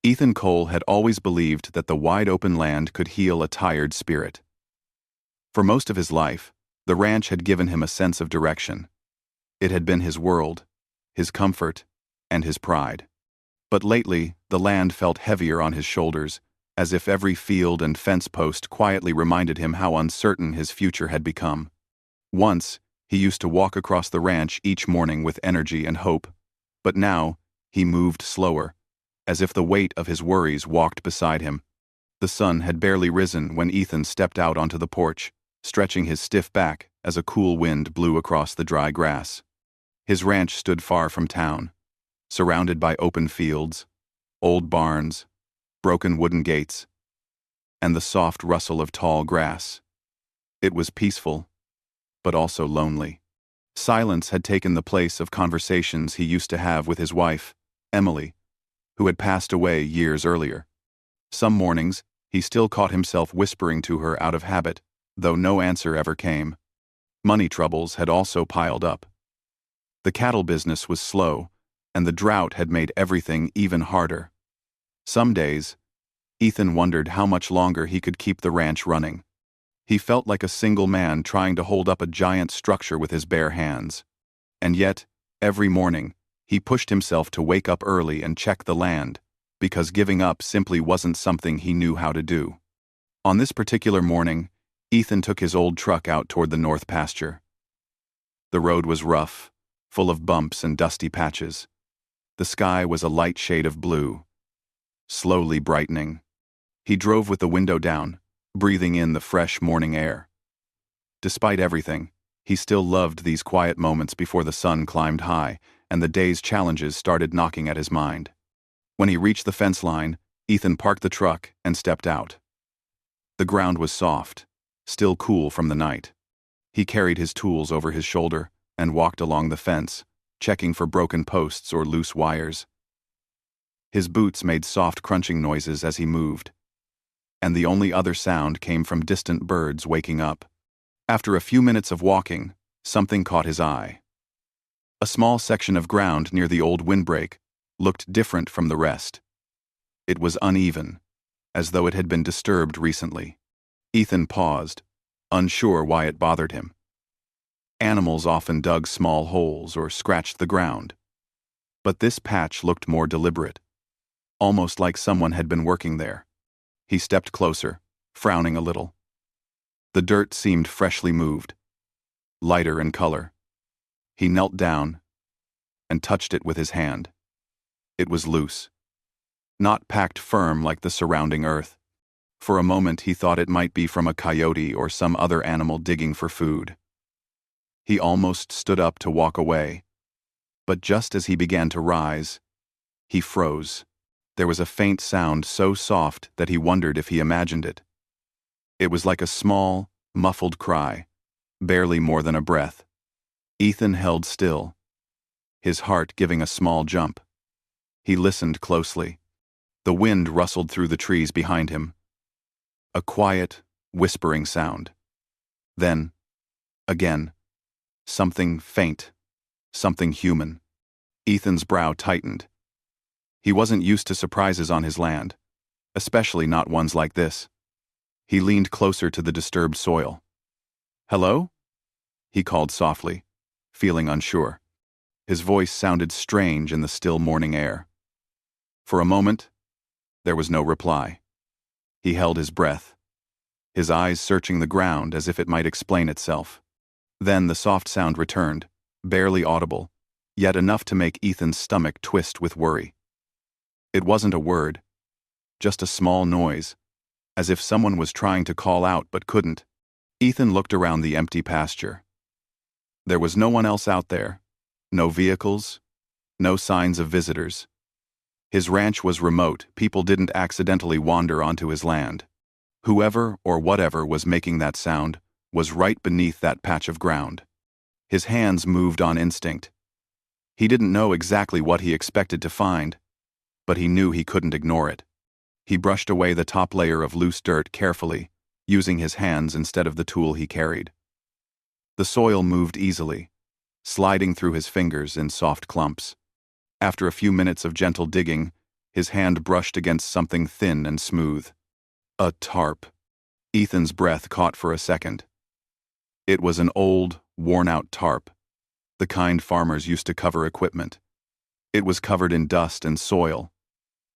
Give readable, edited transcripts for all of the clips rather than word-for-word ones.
Ethan Cole had always believed that the wide-open land could heal a tired spirit. For most of his life, the ranch had given him a sense of direction. It had been his world, his comfort, and his pride. But lately, the land felt heavier on his shoulders, as if every field and fence post quietly reminded him how uncertain his future had become. Once, he used to walk across the ranch each morning with energy and hope, but now, he moved slower, as if the weight of his worries walked beside him. The sun had barely risen when Ethan stepped out onto the porch, stretching his stiff back as a cool wind blew across the dry grass. His ranch stood far from town, surrounded by open fields, old barns, broken wooden gates, and the soft rustle of tall grass. It was peaceful, but also lonely. Silence had taken the place of conversations he used to have with his wife, Emily, who had passed away years earlier. Some mornings, he still caught himself whispering to her out of habit, though no answer ever came. Money troubles had also piled up. The cattle business was slow, and the drought had made everything even harder. Some days, Ethan wondered how much longer he could keep the ranch running. He felt like a single man trying to hold up a giant structure with his bare hands. And yet, every morning, he pushed himself to wake up early and check the land, because giving up simply wasn't something he knew how to do. On this particular morning, Ethan took his old truck out toward the north pasture. The road was rough, full of bumps and dusty patches. The sky was a light shade of blue, slowly brightening. He drove with the window down, breathing in the fresh morning air. Despite everything, he still loved these quiet moments before the sun climbed high and the day's challenges started knocking at his mind. When he reached the fence line, Ethan parked the truck and stepped out. The ground was soft, still cool from the night. He carried his tools over his shoulder and walked along the fence, checking for broken posts or loose wires. His boots made soft crunching noises as he moved, and the only other sound came from distant birds waking up. After a few minutes of walking, something caught his eye. A small section of ground near the old windbreak looked different from the rest. It was uneven, as though it had been disturbed recently. Ethan paused, unsure why it bothered him. Animals often dug small holes or scratched the ground, but this patch looked more deliberate, almost like someone had been working there. He stepped closer, frowning a little. The dirt seemed freshly moved, lighter in color. He knelt down and touched it with his hand. It was loose, not packed firm like the surrounding earth. For a moment he thought it might be from a coyote or some other animal digging for food. He almost stood up to walk away, but just as he began to rise, he froze. There was a faint sound so soft that he wondered if he imagined it. It was like a small, muffled cry, barely more than a breath. Ethan held still, his heart giving a small jump. He listened closely. The wind rustled through the trees behind him. A quiet, whispering sound. Then, again, something faint, something human. Ethan's brow tightened. He wasn't used to surprises on his land, especially not ones like this. He leaned closer to the disturbed soil. "Hello?" he called softly, feeling unsure. His voice sounded strange in the still morning air. For a moment, there was no reply. He held his breath, his eyes searching the ground as if it might explain itself. Then the soft sound returned, barely audible, yet enough to make Ethan's stomach twist with worry. It wasn't a word, just a small noise, as if someone was trying to call out but couldn't. Ethan looked around the empty pasture. There was no one else out there, no vehicles, no signs of visitors. His ranch was remote, people didn't accidentally wander onto his land. Whoever or whatever was making that sound was right beneath that patch of ground. His hands moved on instinct. He didn't know exactly what he expected to find, but he knew he couldn't ignore it. He brushed away the top layer of loose dirt carefully, using his hands instead of the tool he carried. The soil moved easily, sliding through his fingers in soft clumps. After a few minutes of gentle digging, His hand brushed against something thin and smooth. A tarp. Ethan's breath caught for a second. It was an old, worn-out tarp, the kind farmers used to cover equipment. It was covered in dust and soil,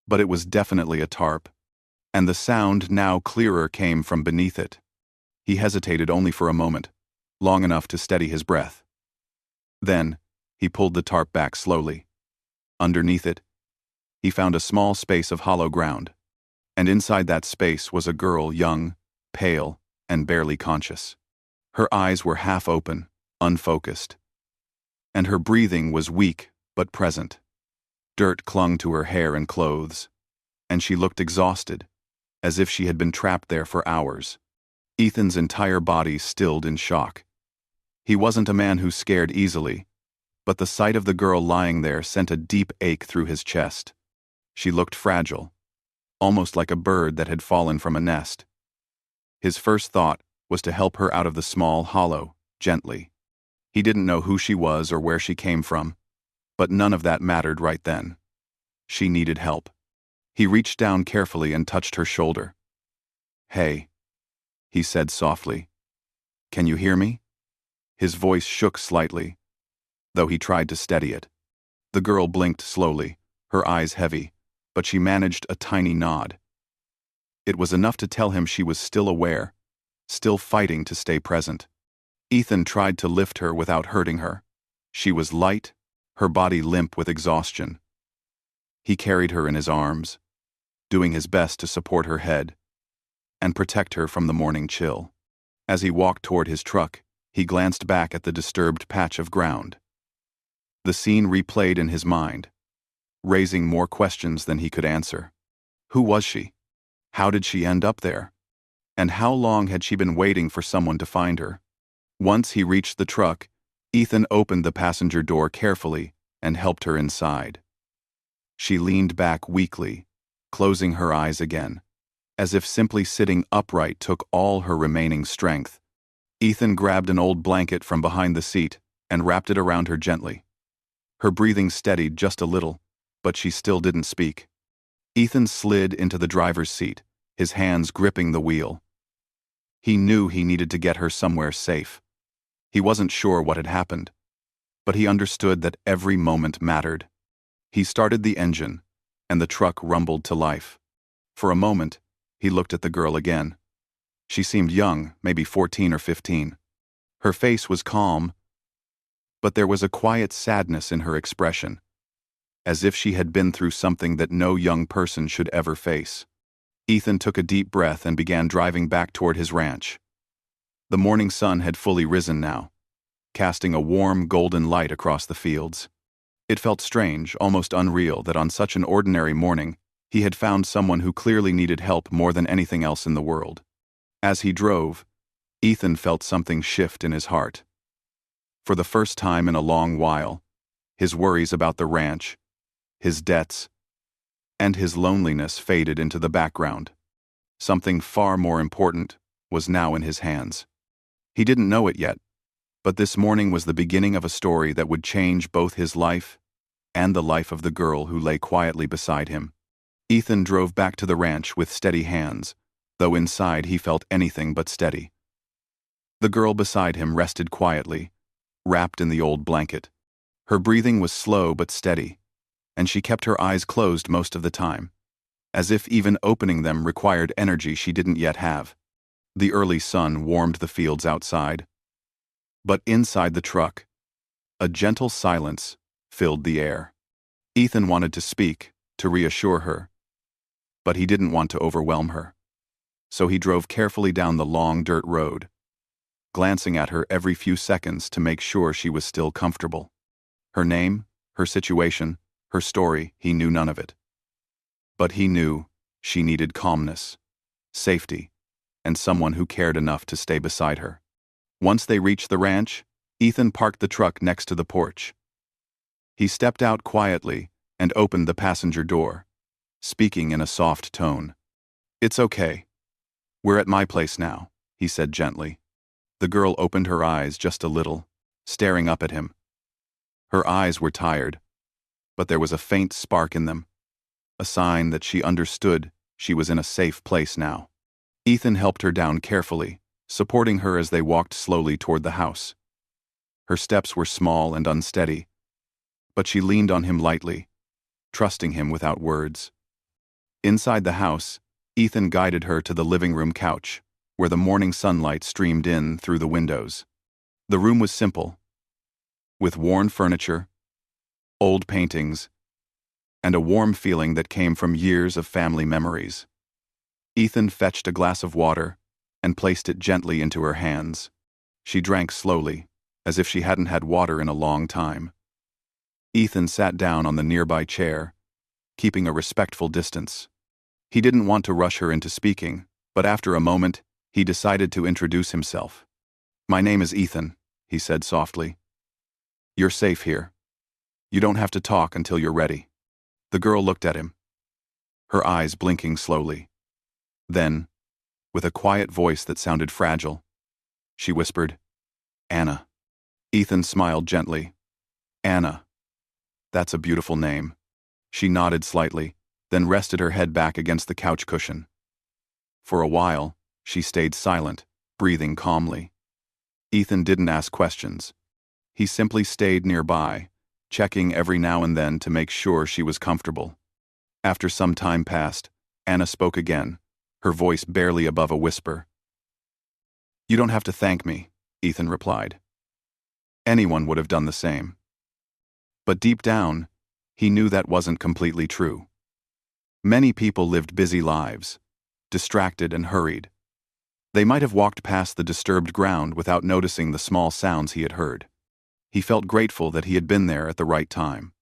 but it was definitely a tarp, and the sound now clearer came from beneath it. He hesitated only for a moment, long enough to steady his breath. Then, he pulled the tarp back slowly. Underneath it, he found a small space of hollow ground, and inside that space was a girl, young, pale, and barely conscious. Her eyes were half open, unfocused, and her breathing was weak but present. Dirt clung to her hair and clothes, and she looked exhausted, as if she had been trapped there for hours. Ethan's entire body stilled in shock. He wasn't a man who scared easily, but the sight of the girl lying there sent a deep ache through his chest. She looked fragile, almost like a bird that had fallen from a nest. His first thought was to help her out of the small hollow, gently. He didn't know who she was or where she came from, but none of that mattered right then. She needed help. He reached down carefully and touched her shoulder. "Hey," he said softly. "Can you hear me?" His voice shook slightly, though he tried to steady it. The girl blinked slowly, her eyes heavy, but she managed a tiny nod. It was enough to tell him she was still aware, still fighting to stay present. Ethan tried to lift her without hurting her. She was light, her body limp with exhaustion. He carried her in his arms, doing his best to support her head and protect her from the morning chill. As he walked toward his truck, he glanced back at the disturbed patch of ground. The scene replayed in his mind, raising more questions than he could answer. Who was she? How did she end up there? And how long had she been waiting for someone to find her? Once he reached the truck, Ethan opened the passenger door carefully and helped her inside. She leaned back weakly, closing her eyes again, as if simply sitting upright took all her remaining strength. Ethan grabbed an old blanket from behind the seat and wrapped it around her gently. Her breathing steadied just a little, but she still didn't speak. Ethan slid into the driver's seat, his hands gripping the wheel. He knew he needed to get her somewhere safe. He wasn't sure what had happened, but he understood that every moment mattered. He started the engine, and the truck rumbled to life. For a moment, he looked at the girl again. She seemed young, maybe 14 or 15. Her face was calm, but there was a quiet sadness in her expression, as if she had been through something that no young person should ever face. Ethan took a deep breath and began driving back toward his ranch. The morning sun had fully risen now, casting a warm golden light across the fields. It felt strange, almost unreal, that on such an ordinary morning, he had found someone who clearly needed help more than anything else in the world. As he drove, Ethan felt something shift in his heart. For the first time in a long while, his worries about the ranch, his debts, and his loneliness faded into the background. Something far more important was now in his hands. He didn't know it yet, but this morning was the beginning of a story that would change both his life and the life of the girl who lay quietly beside him. Ethan drove back to the ranch with steady hands, though inside he felt anything but steady. The girl beside him rested quietly, wrapped in the old blanket. Her breathing was slow but steady, and she kept her eyes closed most of the time, as if even opening them required energy she didn't yet have. The early sun warmed the fields outside, but inside the truck, a gentle silence filled the air. Ethan wanted to speak, to reassure her, but he didn't want to overwhelm her. So he drove carefully down the long dirt road, glancing at her every few seconds to make sure she was still comfortable. Her name, her situation, her story, he knew none of it. But he knew she needed calmness, safety, and someone who cared enough to stay beside her. Once they reached the ranch, Ethan parked the truck next to the porch. He stepped out quietly and opened the passenger door, speaking in a soft tone. "It's okay. We're at my place now," he said gently. The girl opened her eyes just a little, staring up at him. Her eyes were tired, but there was a faint spark in them. a sign that she understood she was in a safe place now. Ethan helped her down carefully, supporting her as they walked slowly toward the house. Her steps were small and unsteady, but she leaned on him lightly, trusting him without words. Inside the house, Ethan guided her to the living room couch, where the morning sunlight streamed in through the windows. The room was simple, with worn furniture, old paintings, and a warm feeling that came from years of family memories. Ethan fetched a glass of water and placed it gently into her hands. She drank slowly, as if she hadn't had water in a long time. Ethan sat down on the nearby chair, keeping a respectful distance. He didn't want to rush her into speaking, but after a moment, he decided to introduce himself. "My name is Ethan," he said softly. "You're safe here. You don't have to talk until you're ready." The girl looked at him, her eyes blinking slowly. Then, with a quiet voice that sounded fragile, she whispered, "Anna." Ethan smiled gently. "Anna. That's a beautiful name." She nodded slightly, then rested her head back against the couch cushion. For a while, she stayed silent, breathing calmly. Ethan didn't ask questions. He simply stayed nearby, checking every now and then to make sure she was comfortable. After some time passed, Anna spoke again, her voice barely above a whisper. "You don't have to thank me," Ethan replied. Anyone would have done the same. But deep down, he knew that wasn't completely true. Many people lived busy lives, distracted and hurried. They might have walked past the disturbed ground without noticing the small sounds he had heard. He felt grateful that he had been there at the right time.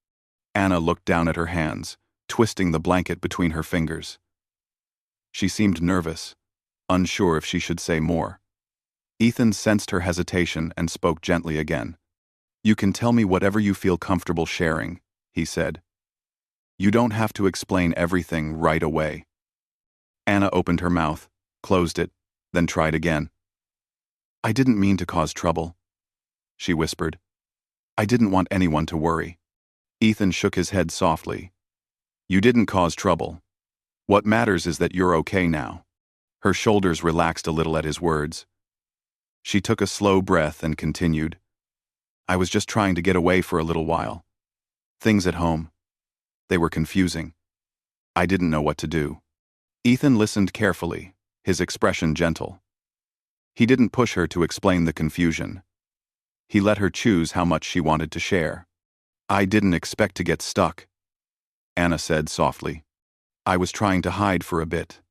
Anna looked down at her hands, twisting the blanket between her fingers. She seemed nervous, unsure if she should say more. Ethan sensed her hesitation and spoke gently again. "You can tell me whatever you feel comfortable sharing," he said. "You don't have to explain everything right away." Anna opened her mouth, closed it, then tried again. "I didn't mean to cause trouble," she whispered. "I didn't want anyone to worry." Ethan shook his head softly. "You didn't cause trouble. What matters is that you're okay now." Her shoulders relaxed a little at his words. She took a slow breath and continued. "I was just trying to get away for a little while. Things at home. They were confusing. I didn't know what to do." Ethan listened carefully, his expression gentle. He didn't push her to explain the confusion. He let her choose how much she wanted to share. "I didn't expect to get stuck," Anna said softly. "I was trying to hide for a bit.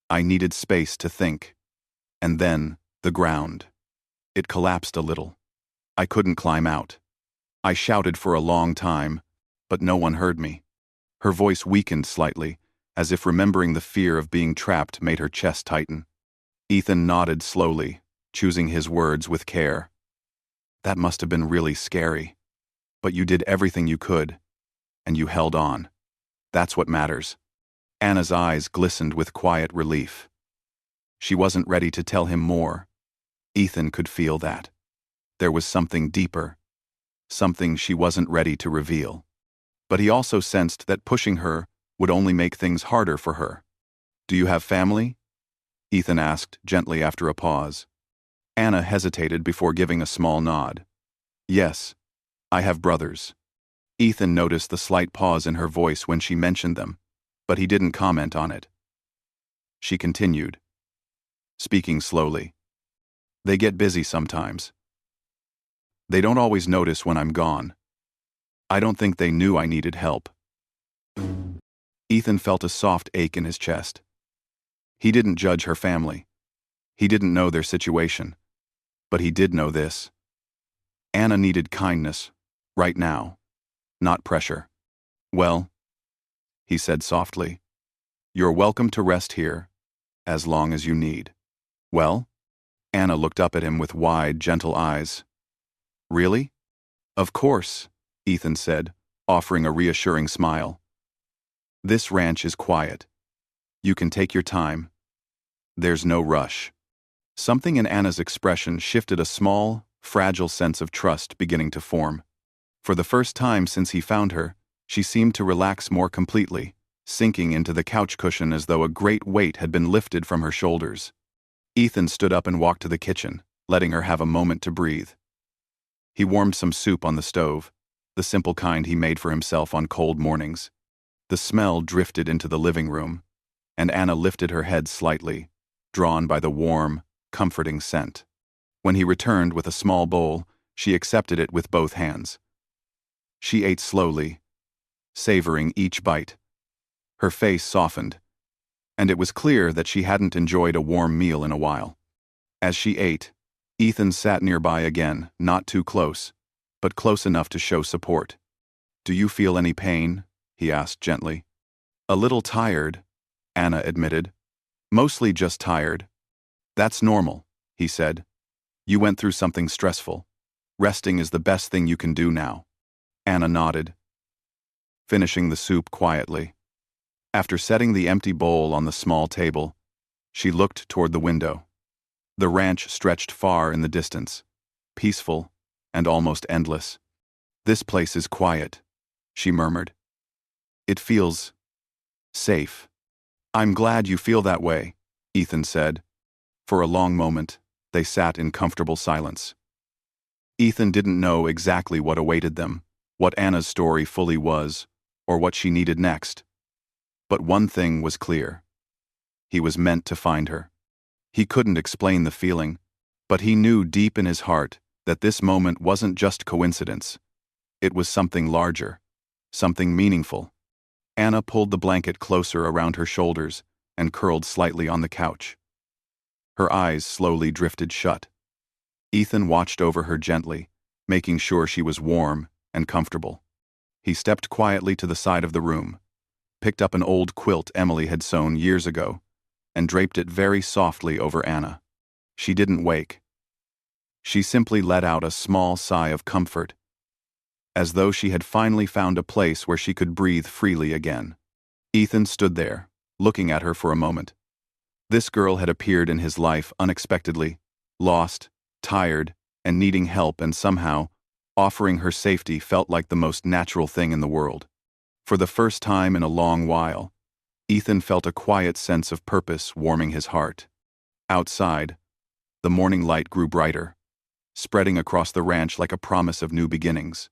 I needed space to think. And then, the ground. It collapsed a little. I couldn't climb out. I shouted for a long time, but no one heard me." Her voice weakened slightly, as if remembering the fear of being trapped made her chest tighten. Ethan nodded slowly, choosing his words with care. "That must have been really scary. But you did everything you could, and you held on. That's what matters." Anna's eyes glistened with quiet relief. She wasn't ready to tell him more. Ethan could feel that. There was something deeper, something she wasn't ready to reveal. But he also sensed that pushing her would only make things harder for her. "Do you have family?" Ethan asked gently after a pause. Anna hesitated before giving a small nod. "Yes, I have brothers." Ethan noticed the slight pause in her voice when she mentioned them, but he didn't comment on it. She continued, speaking slowly. "They get busy sometimes. They don't always notice when I'm gone. I don't think they knew I needed help." Ethan felt a soft ache in his chest. He didn't judge her family. He didn't know their situation. But he did know this. Anna needed kindness, right now, not pressure. "Well," he said softly, "you're welcome to rest here, as long as you need." "Well?" Anna looked up at him with wide, gentle eyes. "Really?" "Of course," Ethan said, offering a reassuring smile. "This ranch is quiet. You can take your time. There's no rush." Something in Anna's expression shifted, a small, fragile sense of trust beginning to form. For the first time since he found her, she seemed to relax more completely, sinking into the couch cushion as though a great weight had been lifted from her shoulders. Ethan stood up and walked to the kitchen, letting her have a moment to breathe. He warmed some soup on the stove, the simple kind he made for himself on cold mornings. The smell drifted into the living room, and Anna lifted her head slightly, drawn by the warm, comforting scent. When he returned with a small bowl, she accepted it with both hands. She ate slowly, savoring each bite. Her face softened, and it was clear that she hadn't enjoyed a warm meal in a while. As she ate, Ethan sat nearby again, not too close, but close enough to show support. "Do you feel any pain?" he asked gently. "A little tired," Anna admitted. "Mostly just tired." "That's normal," he said. "You went through something stressful. Resting is the best thing you can do now." Anna nodded, finishing the soup quietly. After setting the empty bowl on the small table, she looked toward the window. The ranch stretched far in the distance, peaceful and almost endless. "This place is quiet," she murmured. "It feels safe." "I'm glad you feel that way," Ethan said. For a long moment, they sat in comfortable silence. Ethan didn't know exactly what awaited them, what Anna's story fully was, or what she needed next. But one thing was clear. He was meant to find her. He couldn't explain the feeling, but he knew deep in his heart that this moment wasn't just coincidence. It was something larger, something meaningful. Anna pulled the blanket closer around her shoulders and curled slightly on the couch. Her eyes slowly drifted shut. Ethan watched over her gently, making sure she was warm and comfortable. He stepped quietly to the side of the room, picked up an old quilt Emily had sewn years ago, and draped it very softly over Anna. She didn't wake. She simply let out a small sigh of comfort, as though she had finally found a place where she could breathe freely again. Ethan stood there, looking at her for a moment. This girl had appeared in his life unexpectedly, lost, tired, and needing help, and somehow, offering her safety felt like the most natural thing in the world. For the first time in a long while, Ethan felt a quiet sense of purpose warming his heart. Outside, the morning light grew brighter, spreading across the ranch like a promise of new beginnings.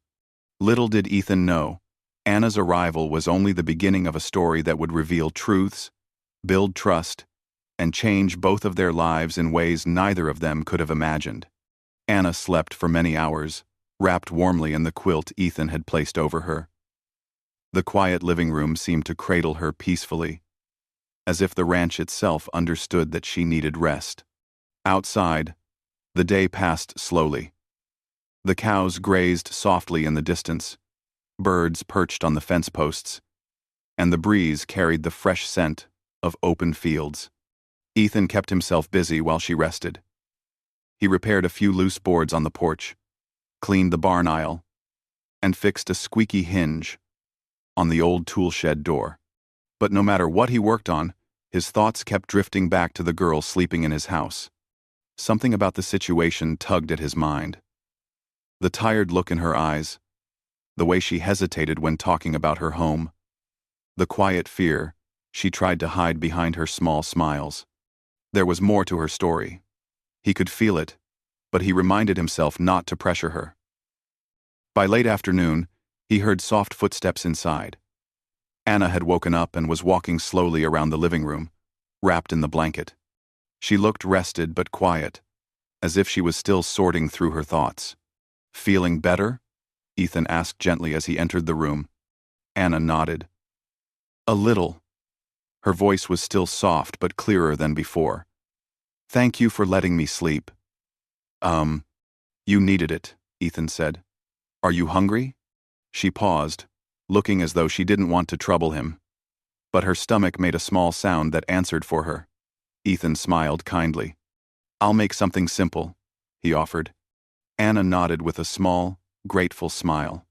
Little did Ethan know, Anna's arrival was only the beginning of a story that would reveal truths, build trust, and change both of their lives in ways neither of them could have imagined. Anna slept for many hours, wrapped warmly in the quilt Ethan had placed over her. The quiet living room seemed to cradle her peacefully, as if the ranch itself understood that she needed rest. Outside, the day passed slowly. The cows grazed softly in the distance, birds perched on the fence posts, and the breeze carried the fresh scent of open fields. Ethan kept himself busy while she rested. He repaired a few loose boards on the porch, cleaned the barn aisle, and fixed a squeaky hinge on the old tool shed door. But no matter what he worked on, his thoughts kept drifting back to the girl sleeping in his house. Something about the situation tugged at his mind. The tired look in her eyes, the way she hesitated when talking about her home, the quiet fear she tried to hide behind her small smiles. There was more to her story. He could feel it, but he reminded himself not to pressure her. By late afternoon, he heard soft footsteps inside. Anna had woken up and was walking slowly around the living room, wrapped in the blanket. She looked rested but quiet, as if she was still sorting through her thoughts. "Feeling better?" Ethan asked gently as he entered the room. Anna nodded. "A little." Her voice was still soft but clearer than before. "Thank you for letting me sleep." You needed it," Ethan said. "Are you hungry?" She paused, looking as though she didn't want to trouble him. But her stomach made a small sound that answered for her. Ethan smiled kindly. "I'll make something simple," he offered. Anna nodded with a small, grateful smile.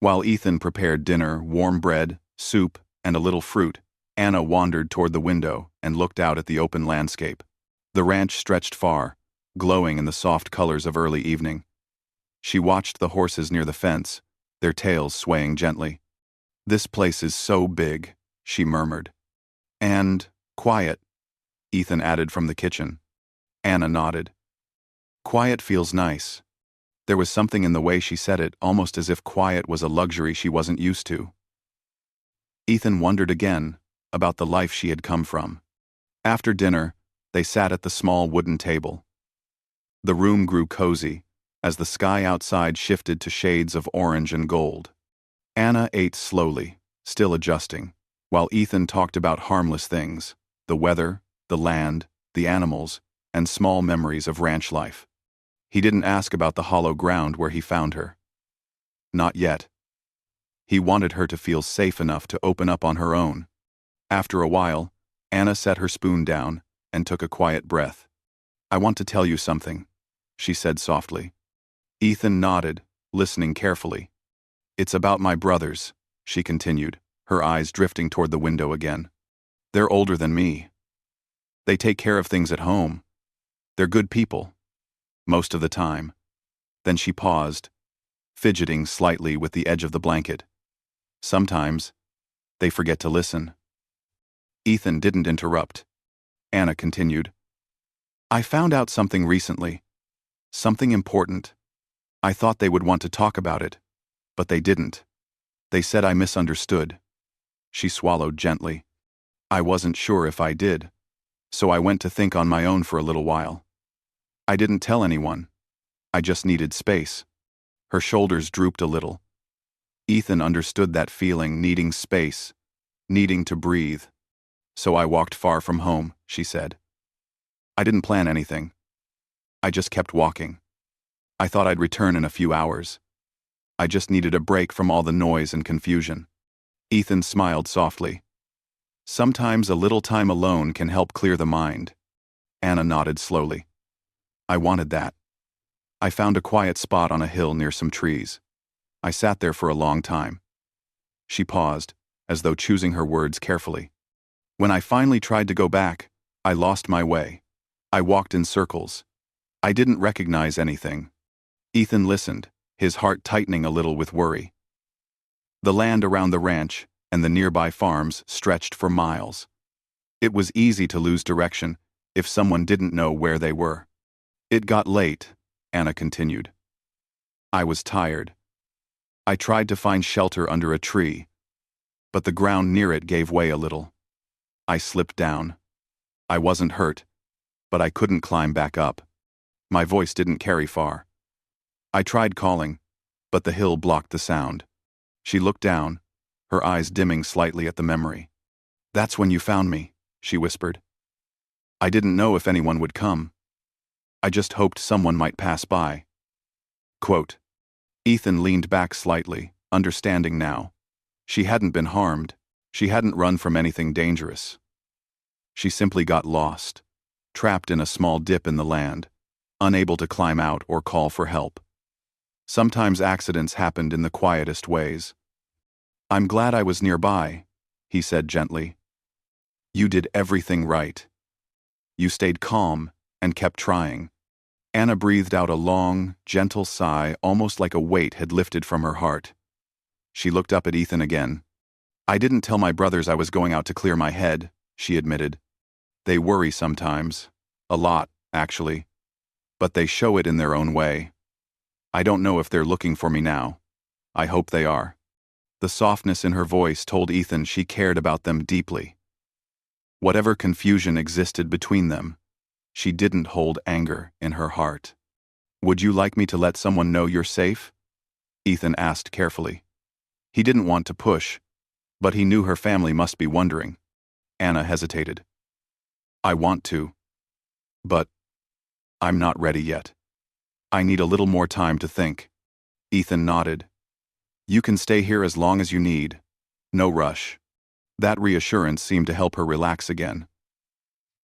While Ethan prepared dinner, warm bread, soup, and a little fruit, Anna wandered toward the window and looked out at the open landscape. The ranch stretched far, glowing in the soft colors of early evening. She watched the horses near the fence, their tails swaying gently. "This place is so big," she murmured. And quiet, Ethan added from the kitchen. Anna nodded. Quiet feels nice. There was something in the way she said it, almost as if quiet was a luxury she wasn't used to. Ethan wondered again about the life she had come from. After dinner, they sat at the small wooden table. The room grew cozy as the sky outside shifted to shades of orange and gold. Anna ate slowly, still adjusting, while Ethan talked about harmless things: the weather, the land, the animals, and small memories of ranch life. He didn't ask about the hollow ground where he found her. Not yet. He wanted her to feel safe enough to open up on her own. After a while, Anna set her spoon down and took a quiet breath. I want to tell you something, she said softly. Ethan nodded, listening carefully. It's about my brothers, she continued, her eyes drifting toward the window again. They're older than me. They take care of things at home. They're good people. Most of the time. Then she paused, fidgeting slightly with the edge of the blanket. Sometimes, they forget to listen. Ethan didn't interrupt. Anna continued. I found out something recently. Something important. I thought they would want to talk about it, but they didn't. They said I misunderstood. She swallowed gently. I wasn't sure if I did, so I went to think on my own for a little while. I didn't tell anyone. I just needed space. Her shoulders drooped a little. Ethan understood that feeling, needing space, needing to breathe. So I walked far from home, she said. I didn't plan anything. I just kept walking. I thought I'd return in a few hours. I just needed a break from all the noise and confusion. Ethan smiled softly. Sometimes a little time alone can help clear the mind. Anna nodded slowly. I wanted that. I found a quiet spot on a hill near some trees. I sat there for a long time. She paused, as though choosing her words carefully. When I finally tried to go back, I lost my way. I walked in circles. I didn't recognize anything. Ethan listened, his heart tightening a little with worry. The land around the ranch and the nearby farms stretched for miles. It was easy to lose direction if someone didn't know where they were. It got late, Anna continued. I was tired. I tried to find shelter under a tree, but the ground near it gave way a little. I slipped down. I wasn't hurt, but I couldn't climb back up. My voice didn't carry far. I tried calling, but the hill blocked the sound. She looked down, her eyes dimming slightly at the memory. That's when you found me, she whispered. I didn't know if anyone would come. I just hoped someone might pass by. Quote. Ethan leaned back slightly, understanding now. She hadn't been harmed. She hadn't run from anything dangerous. She simply got lost, trapped in a small dip in the land, unable to climb out or call for help. Sometimes accidents happened in the quietest ways. I'm glad I was nearby, he said gently. You did everything right. You stayed calm and kept trying. Anna breathed out a long, gentle sigh, almost like a weight had lifted from her heart. She looked up at Ethan again. I didn't tell my brothers I was going out to clear my head, she admitted. They worry sometimes. A lot, actually. But they show it in their own way. I don't know if they're looking for me now. I hope they are. The softness in her voice told Ethan she cared about them deeply. Whatever confusion existed between them, she didn't hold anger in her heart. Would you like me to let someone know you're safe? Ethan asked carefully. He didn't want to push, but he knew her family must be wondering. Anna hesitated. I want to, but I'm not ready yet. I need a little more time to think. Ethan nodded. You can stay here as long as you need. No rush. That reassurance seemed to help her relax again.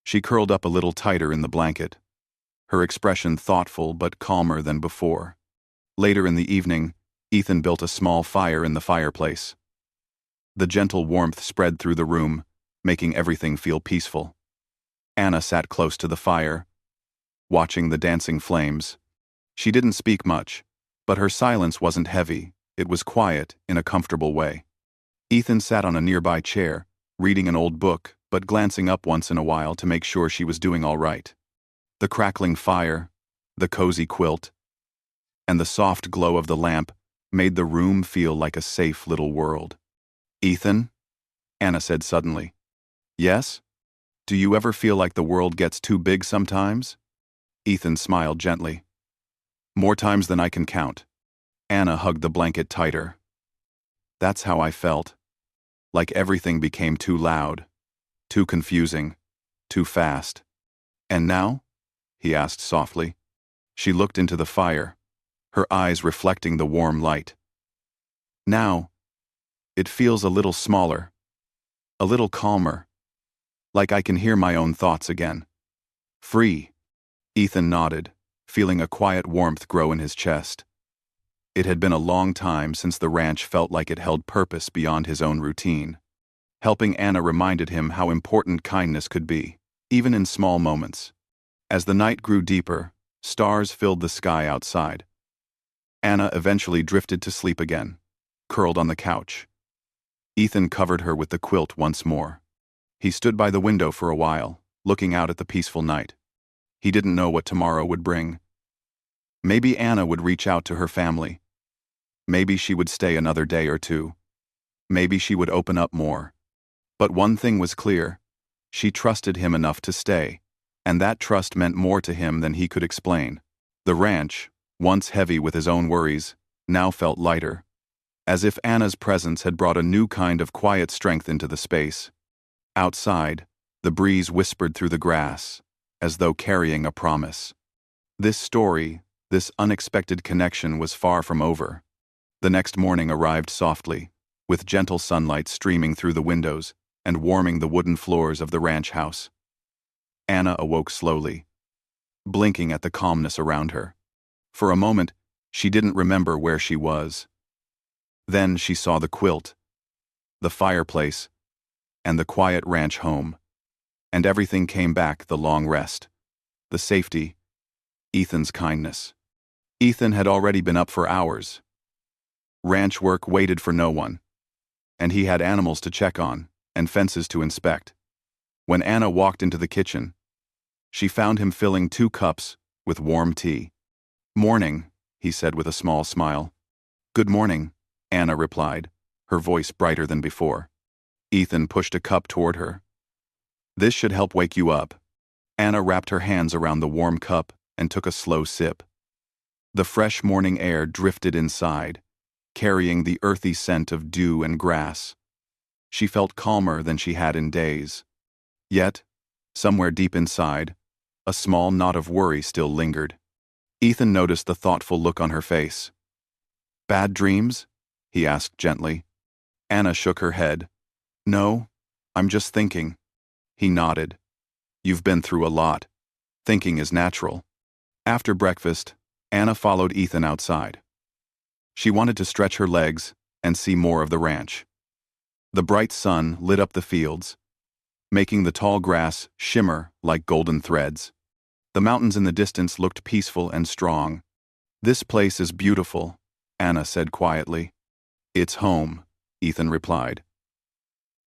She curled up a little tighter in the blanket, her expression thoughtful but calmer than before. Later in the evening, Ethan built a small fire in the fireplace. The gentle warmth spread through the room, making everything feel peaceful. Anna sat close to the fire, watching the dancing flames. She didn't speak much, but her silence wasn't heavy. It was quiet in a comfortable way. Ethan sat on a nearby chair, reading an old book, but glancing up once in a while to make sure she was doing all right. The crackling fire, the cozy quilt, and the soft glow of the lamp made the room feel like a safe little world. "Ethan?" Anna said suddenly. "Yes? Do you ever feel like the world gets too big sometimes?" Ethan smiled gently. "More times than I can count." Anna hugged the blanket tighter. "That's how I felt. Like everything became too loud, too confusing, too fast." "And now?" he asked softly. She looked into the fire, her eyes reflecting the warm light. "Now, it feels a little smaller, a little calmer, like I can hear my own thoughts again. Free." Ethan nodded, feeling a quiet warmth grow in his chest. It had been a long time since the ranch felt like it held purpose beyond his own routine. Helping Anna reminded him how important kindness could be, even in small moments. As the night grew deeper, stars filled the sky outside. Anna eventually drifted to sleep again, curled on the couch. Ethan covered her with the quilt once more. He stood by the window for a while, looking out at the peaceful night. He didn't know what tomorrow would bring. Maybe Anna would reach out to her family. Maybe she would stay another day or two. Maybe she would open up more. But one thing was clear. She trusted him enough to stay, and that trust meant more to him than he could explain. The ranch, once heavy with his own worries, now felt lighter, as if Anna's presence had brought a new kind of quiet strength into the space. Outside, the breeze whispered through the grass, as though carrying a promise. This story, this unexpected connection was far from over. The next morning arrived softly, with gentle sunlight streaming through the windows and warming the wooden floors of the ranch house. Anna awoke slowly, blinking at the calmness around her. For a moment, she didn't remember where she was. Then she saw the quilt, the fireplace, and the quiet ranch home. And everything came back: the long rest, the safety, Ethan's kindness. Ethan had already been up for hours. Ranch work waited for no one, and he had animals to check on and fences to inspect. When Anna walked into the kitchen, she found him filling 2 cups with warm tea. "Morning," he said with a small smile. "Good morning," Anna replied, her voice brighter than before. Ethan pushed a cup toward her. "This should help wake you up." Anna wrapped her hands around the warm cup and took a slow sip. The fresh morning air drifted inside, carrying the earthy scent of dew and grass. She felt calmer than she had in days. Yet, somewhere deep inside, a small knot of worry still lingered. Ethan noticed the thoughtful look on her face. "Bad dreams?" he asked gently. Anna shook her head. "No, I'm just thinking." He nodded. "You've been through a lot. Thinking is natural." After breakfast, Anna followed Ethan outside. She wanted to stretch her legs and see more of the ranch. The bright sun lit up the fields, making the tall grass shimmer like golden threads. The mountains in the distance looked peaceful and strong. "This place is beautiful," Anna said quietly. "It's home," Ethan replied.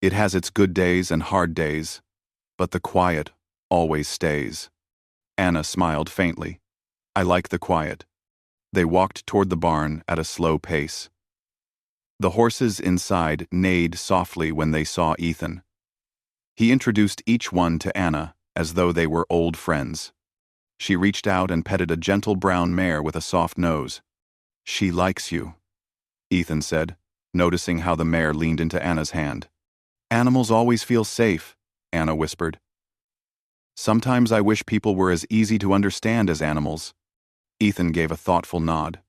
"It has its good days and hard days, but the quiet always stays." Anna smiled faintly. "I like the quiet." They walked toward the barn at a slow pace. The horses inside neighed softly when they saw Ethan. He introduced each one to Anna as though they were old friends. She reached out and petted a gentle brown mare with a soft nose. "She likes you," Ethan said, noticing how the mare leaned into Anna's hand. "Animals always feel safe," Anna whispered. "Sometimes I wish people were as easy to understand as animals." Ethan gave a thoughtful nod.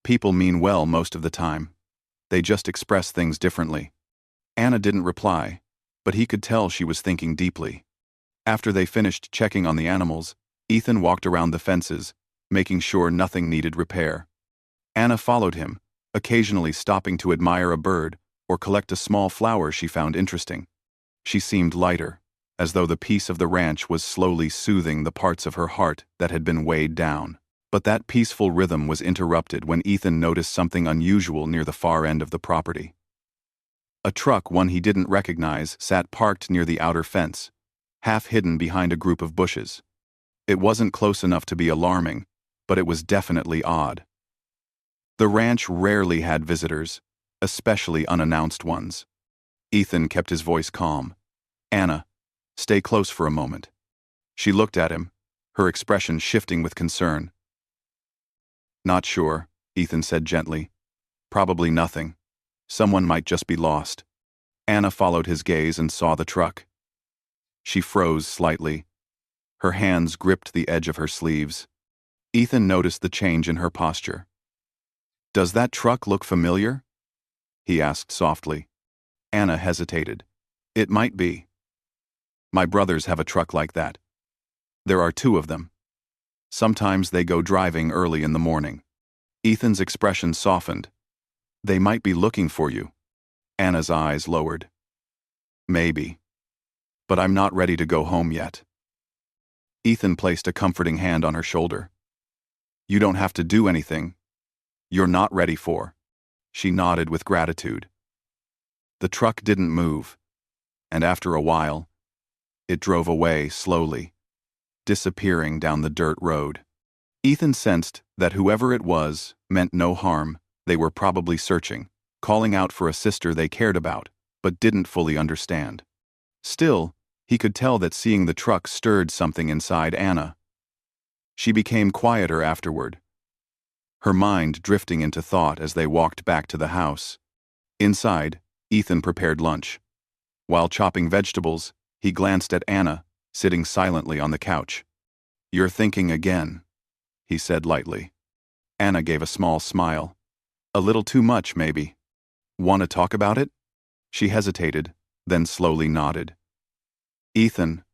"People mean well most of the time. They just express things differently." Anna didn't reply, but he could tell she was thinking deeply. After they finished checking on the animals, Ethan walked around the fences, making sure nothing needed repair. Anna followed him, occasionally stopping to admire a bird or collect a small flower she found interesting. She seemed lighter, as though the peace of the ranch was slowly soothing the parts of her heart that had been weighed down. But that peaceful rhythm was interrupted when Ethan noticed something unusual near the far end of the property. A truck, one he didn't recognize, sat parked near the outer fence, half hidden behind a group of bushes. It wasn't close enough to be alarming, but it was definitely odd. The ranch rarely had visitors, especially unannounced ones. Ethan kept his voice calm. "Anna, stay close for a moment." She looked at him, her expression shifting with concern. "Not sure," Ethan said gently. "Probably nothing. Someone might just be lost." Anna followed his gaze and saw the truck. She froze slightly. Her hands gripped the edge of her sleeves. Ethan noticed the change in her posture. "Does that truck look familiar?" he asked softly. Anna hesitated. "It might be. My brothers have a truck like that. There are two of them. Sometimes they go driving early in the morning." Ethan's expression softened. "They might be looking for you." Anna's eyes lowered. "Maybe. But I'm not ready to go home yet." Ethan placed a comforting hand on her shoulder. "You don't have to do anything. You're not ready for." She nodded with gratitude. The truck didn't move, and after a while, it drove away slowly, disappearing down the dirt road. Ethan sensed that whoever it was meant no harm. They were probably searching, calling out for a sister they cared about, but didn't fully understand. Still, he could tell that seeing the truck stirred something inside Anna. She became quieter afterward, her mind drifting into thought as they walked back to the house. Inside, Ethan prepared lunch. While chopping vegetables, he glanced at Anna, sitting silently on the couch. "You're thinking again," he said lightly. Anna gave a small smile. "A little too much, maybe. Want to talk about it?" She hesitated, then slowly nodded. "Ethan,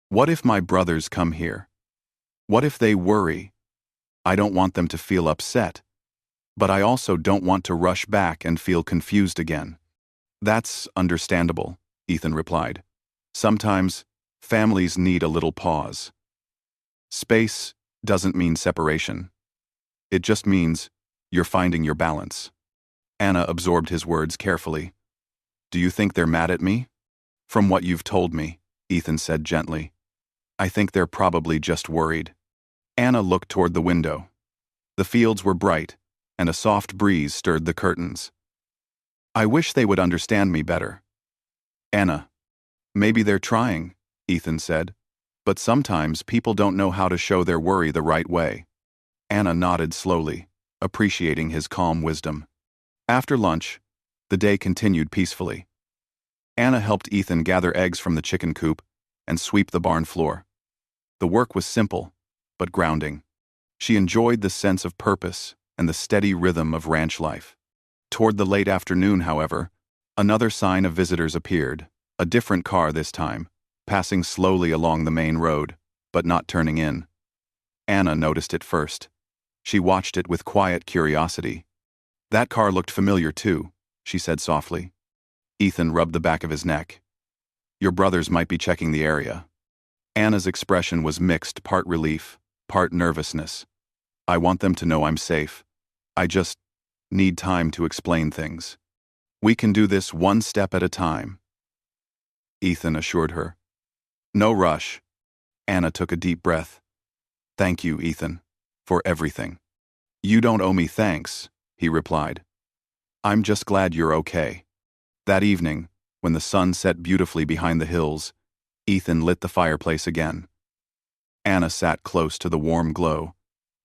what if my brothers come here? What if they worry? I don't want them to feel upset, but I also don't want to rush back and feel confused again." "That's understandable," Ethan replied. "Sometimes, families need a little pause. Space doesn't mean separation. It just means you're finding your balance." Anna absorbed his words carefully. "Do you think they're mad at me?" "From what you've told me," Ethan said gently, "I think they're probably just worried." Anna looked toward the window. The fields were bright, and a soft breeze stirred the curtains. "I wish they would understand me better." "Anna, maybe they're trying," Ethan said, "but sometimes people don't know how to show their worry the right way." Anna nodded slowly, appreciating his calm wisdom. After lunch, the day continued peacefully. Anna helped Ethan gather eggs from the chicken coop and sweep the barn floor. The work was simple, but grounding. She enjoyed the sense of purpose and the steady rhythm of ranch life. Toward the late afternoon, however, another sign of visitors appeared, a different car this time, passing slowly along the main road, but not turning in. Anna noticed it first. She watched it with quiet curiosity. "That car looked familiar too," she said softly. Ethan rubbed the back of his neck. "Your brothers might be checking the area." Anna's expression was mixed, part relief, part nervousness. "I want them to know I'm safe. I just need time to explain things. We can do this one step at a time," Ethan assured her. "No rush." Anna took a deep breath. "Thank you, Ethan, for everything." "You don't owe me thanks," he replied. "I'm just glad you're okay." That evening, when the sun set beautifully behind the hills, Ethan lit the fireplace again. Anna sat close to the warm glow,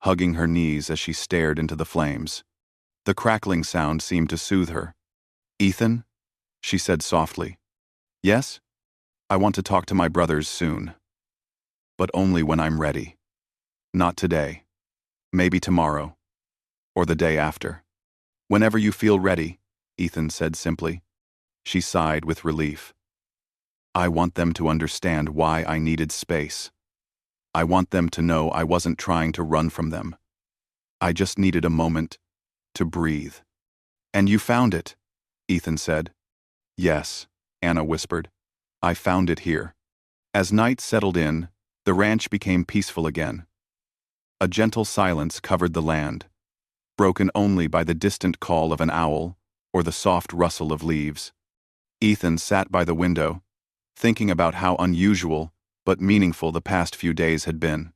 hugging her knees as she stared into the flames. The crackling sound seemed to soothe her. "Ethan?" she said softly. "Yes? I want to talk to my brothers soon. But only when I'm ready. Not today. Maybe tomorrow. Or the day after." "Whenever you feel ready," Ethan said simply. She sighed with relief. "I want them to understand why I needed space. I want them to know I wasn't trying to run from them. I just needed a moment to breathe." "And you found it," Ethan said. "Yes," Anna whispered. "I found it here." As night settled in, the ranch became peaceful again. A gentle silence covered the land, broken only by the distant call of an owl or the soft rustle of leaves. Ethan sat by the window, thinking about how unusual but meaningful the past few days had been.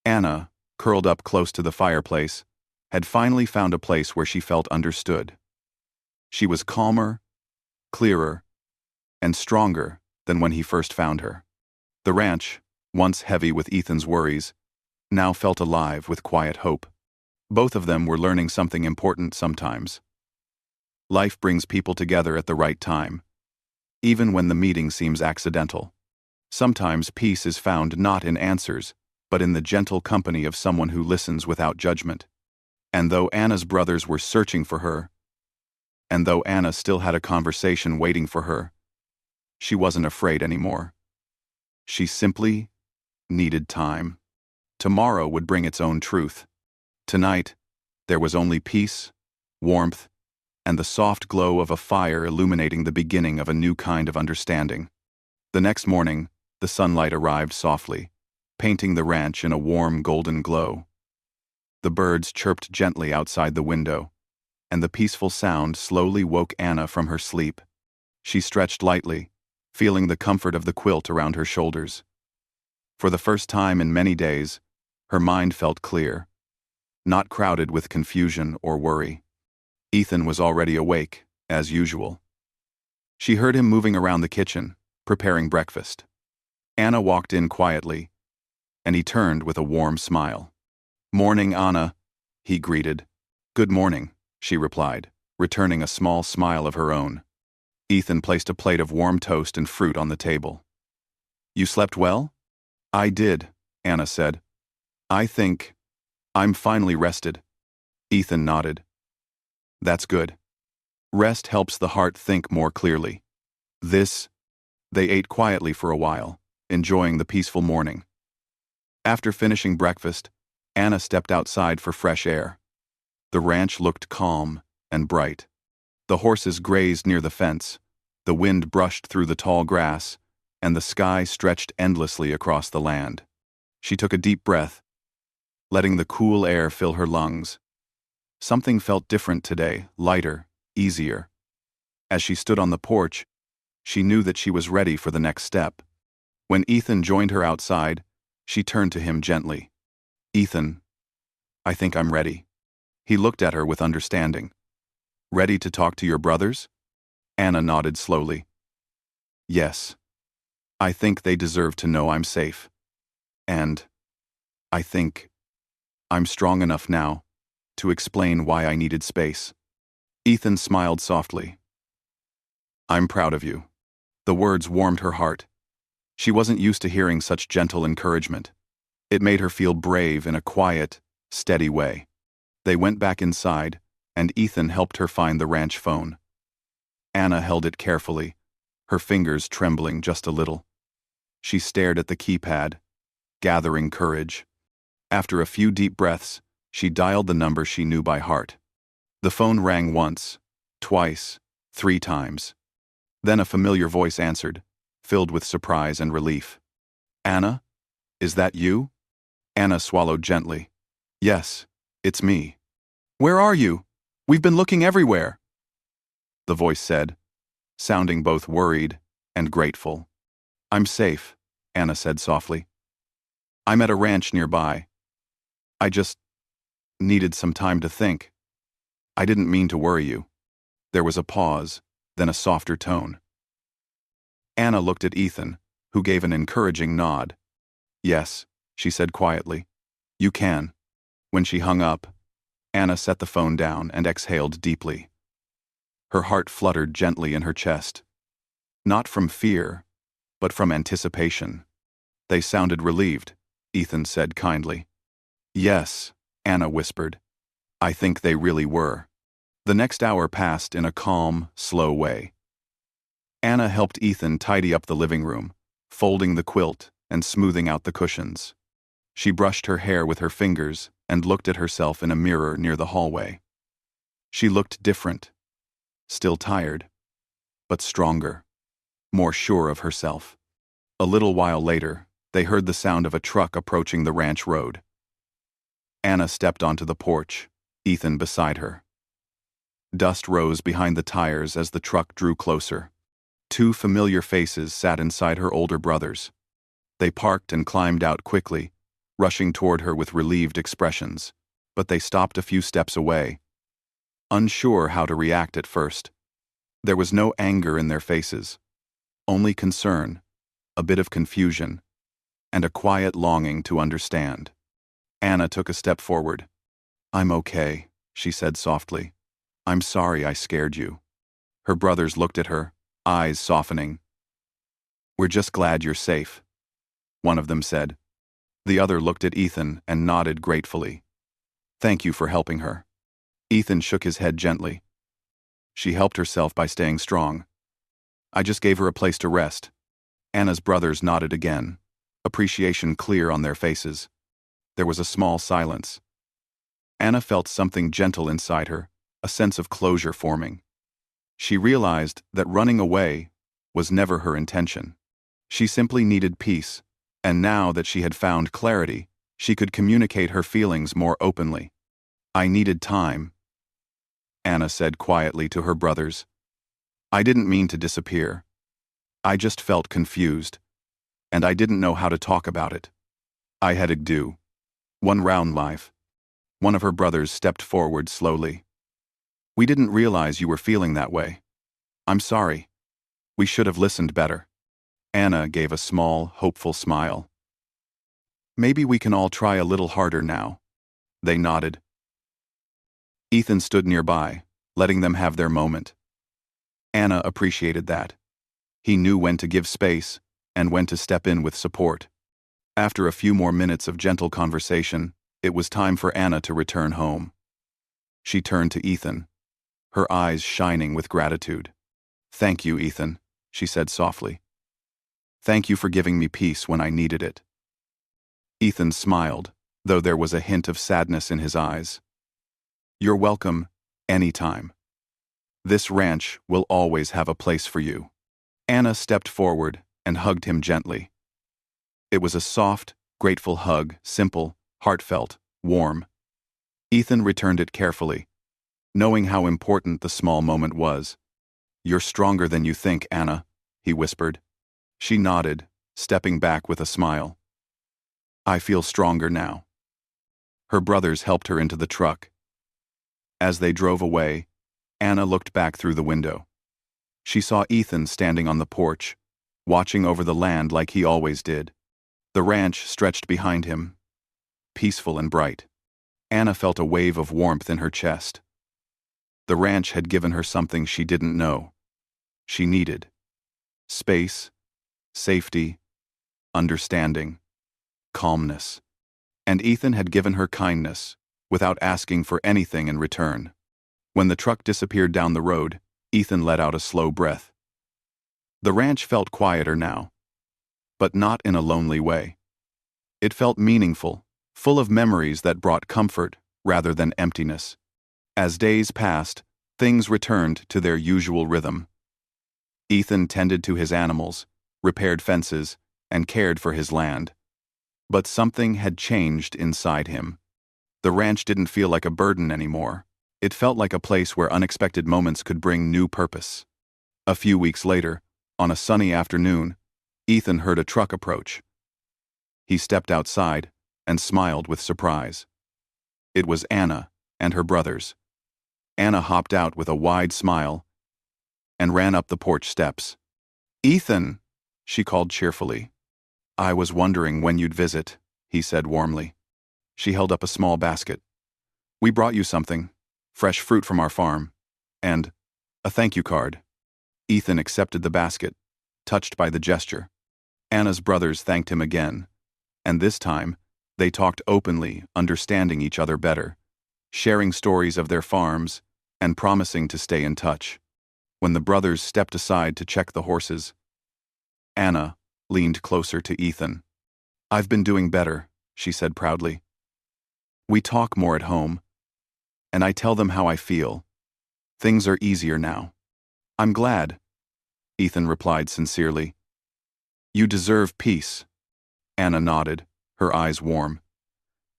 Anna, curled up close to the fireplace, had finally found a place where she felt understood. She was calmer, clearer, and stronger than when he first found her. The ranch, once heavy with Ethan's worries, now felt alive with quiet hope. Both of them were learning something important sometimes. Life brings people together at the right time, even when the meeting seems accidental. Sometimes peace is found not in answers, but in the gentle company of someone who listens without judgment. And though Anna's brothers were searching for her, and though Anna still had a conversation waiting for her, she wasn't afraid anymore. She simply needed time. Tomorrow would bring its own truth. Tonight, there was only peace, warmth, and the soft glow of a fire illuminating the beginning of a new kind of understanding. The next morning, the sunlight arrived softly, painting the ranch in a warm golden glow. The birds chirped gently outside the window, and the peaceful sound slowly woke Anna from her sleep. She stretched lightly, feeling the comfort of the quilt around her shoulders. For the first time in many days, her mind felt clear, not crowded with confusion or worry. Ethan was already awake, as usual. She heard him moving around the kitchen, preparing breakfast. Anna walked in quietly, and he turned with a warm smile. "Morning, Anna," he greeted. "Good morning," she replied, returning a small smile of her own. Ethan placed a plate of warm toast and fruit on the table. "You slept well?" "I did," Anna said. "I think I'm finally rested." Ethan nodded. "That's good. Rest helps the heart think more clearly." They ate quietly for a while, enjoying the peaceful morning. After finishing breakfast, Anna stepped outside for fresh air. The ranch looked calm and bright. The horses grazed near the fence, the wind brushed through the tall grass, and the sky stretched endlessly across the land. She took a deep breath, letting the cool air fill her lungs. Something felt different today, lighter, easier. As she stood on the porch, she knew that she was ready for the next step. When Ethan joined her outside, she turned to him gently. "Ethan, I think I'm ready." He looked at her with understanding. "Ready to talk to your brothers?" Anna nodded slowly. "Yes. I think they deserve to know I'm safe. And I think I'm strong enough now to explain why I needed space." Ethan smiled softly. "I'm proud of you." The words warmed her heart. She wasn't used to hearing such gentle encouragement. It made her feel brave in a quiet, steady way. They went back inside, and Ethan helped her find the ranch phone. Anna held it carefully, her fingers trembling just a little. She stared at the keypad, gathering courage. After a few deep breaths, she dialed the number she knew by heart. The phone rang once, twice, 3 times. Then a familiar voice answered, filled with surprise and relief. "Anna? Is that you?" Anna swallowed gently. "Yes, it's me." "Where are you? We've been looking everywhere," the voice said, sounding both worried and grateful. "I'm safe," Anna said softly. "I'm at a ranch nearby. I just needed some time to think. I didn't mean to worry you." There was a pause, then a softer tone. Anna looked at Ethan, who gave an encouraging nod. "Yes," she said quietly. "You can." When she hung up, Anna set the phone down and exhaled deeply. Her heart fluttered gently in her chest. Not from fear, but from anticipation. "They sounded relieved," Ethan said kindly. "Yes," Anna whispered. "I think they really were." The next hour passed in a calm, slow way. Anna helped Ethan tidy up the living room, folding the quilt and smoothing out the cushions. She brushed her hair with her fingers and looked at herself in a mirror near the hallway. She looked different, still tired, but stronger, more sure of herself. A little while later, they heard the sound of a truck approaching the ranch road. Anna stepped onto the porch, Ethan beside her. Dust rose behind the tires as the truck drew closer. Two familiar faces sat inside her older brothers. They parked and climbed out quickly, rushing toward her with relieved expressions, but they stopped a few steps away, unsure how to react at first. There was no anger in their faces, only concern, a bit of confusion, and a quiet longing to understand. Anna took a step forward. "I'm okay," she said softly. "I'm sorry I scared you." Her brothers looked at her, eyes softening. "We're just glad you're safe," one of them said. The other looked at Ethan and nodded gratefully. "Thank you for helping her." Ethan shook his head gently. "She helped herself by staying strong. I just gave her a place to rest." Anna's brothers nodded again, appreciation clear on their faces. There was a small silence. Anna felt something gentle inside her, a sense of closure forming. She realized that running away was never her intention. She simply needed peace, and now that she had found clarity, she could communicate her feelings more openly. "I needed time," Anna said quietly to her brothers. "I didn't mean to disappear. I just felt confused, and I didn't know how to talk about it. I had to do one round life." One of her brothers stepped forward slowly. "We didn't realize you were feeling that way. I'm sorry. We should have listened better." Anna gave a small, hopeful smile. "Maybe we can all try a little harder now." They nodded. Ethan stood nearby, letting them have their moment. Anna appreciated that. He knew when to give space and when to step in with support. After a few more minutes of gentle conversation, it was time for Anna to return home. She turned to Ethan, her eyes shining with gratitude. "Thank you, Ethan," she said softly. "Thank you for giving me peace when I needed it." Ethan smiled, though there was a hint of sadness in his eyes. "You're welcome, anytime. This ranch will always have a place for you." Anna stepped forward and hugged him gently. It was a soft, grateful hug, simple, heartfelt, warm. Ethan returned it carefully, knowing how important the small moment was. "You're stronger than you think, Anna," he whispered. She nodded, stepping back with a smile. "I feel stronger now." Her brothers helped her into the truck. As they drove away, Anna looked back through the window. She saw Ethan standing on the porch, watching over the land like he always did. The ranch stretched behind him, peaceful and bright. Anna felt a wave of warmth in her chest. The ranch had given her something she didn't know she needed: space, safety, understanding, calmness. And Ethan had given her kindness, without asking for anything in return. When the truck disappeared down the road, Ethan let out a slow breath. The ranch felt quieter now, but not in a lonely way. It felt meaningful, full of memories that brought comfort rather than emptiness. As days passed, things returned to their usual rhythm. Ethan tended to his animals, repaired fences, and cared for his land. But something had changed inside him. The ranch didn't feel like a burden anymore. It felt like a place where unexpected moments could bring new purpose. A few weeks later, on a sunny afternoon, Ethan heard a truck approach. He stepped outside and smiled with surprise. It was Anna and her brothers. Anna hopped out with a wide smile and ran up the porch steps. "Ethan," she called cheerfully. "I was wondering when you'd visit," he said warmly. She held up a small basket. "We brought you something, fresh fruit from our farm, and a thank you card." Ethan accepted the basket, touched by the gesture. Anna's brothers thanked him again, and this time, they talked openly, understanding each other better, sharing stories of their farms, and promising to stay in touch. When the brothers stepped aside to check the horses, Anna leaned closer to Ethan. "I've been doing better," she said proudly. "We talk more at home, and I tell them how I feel. Things are easier now." "I'm glad," Ethan replied sincerely. "You deserve peace." Anna nodded, her eyes warm.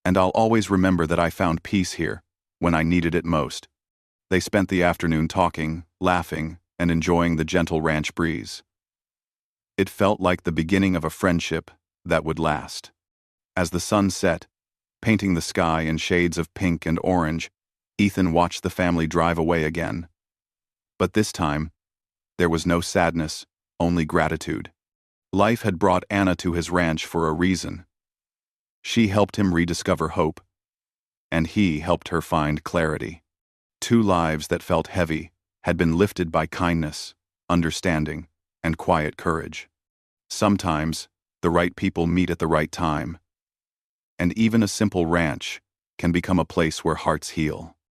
"And I'll always remember that I found peace here, when I needed it most." They spent the afternoon talking, laughing, and enjoying the gentle ranch breeze. It felt like the beginning of a friendship that would last. As the sun set, painting the sky in shades of pink and orange, Ethan watched the family drive away again. But this time, there was no sadness, only gratitude. Life had brought Anna to his ranch for a reason. She helped him rediscover hope, and he helped her find clarity. Two lives that felt heavy had been lifted by kindness, understanding, and quiet courage. Sometimes, the right people meet at the right time, and even a simple ranch can become a place where hearts heal.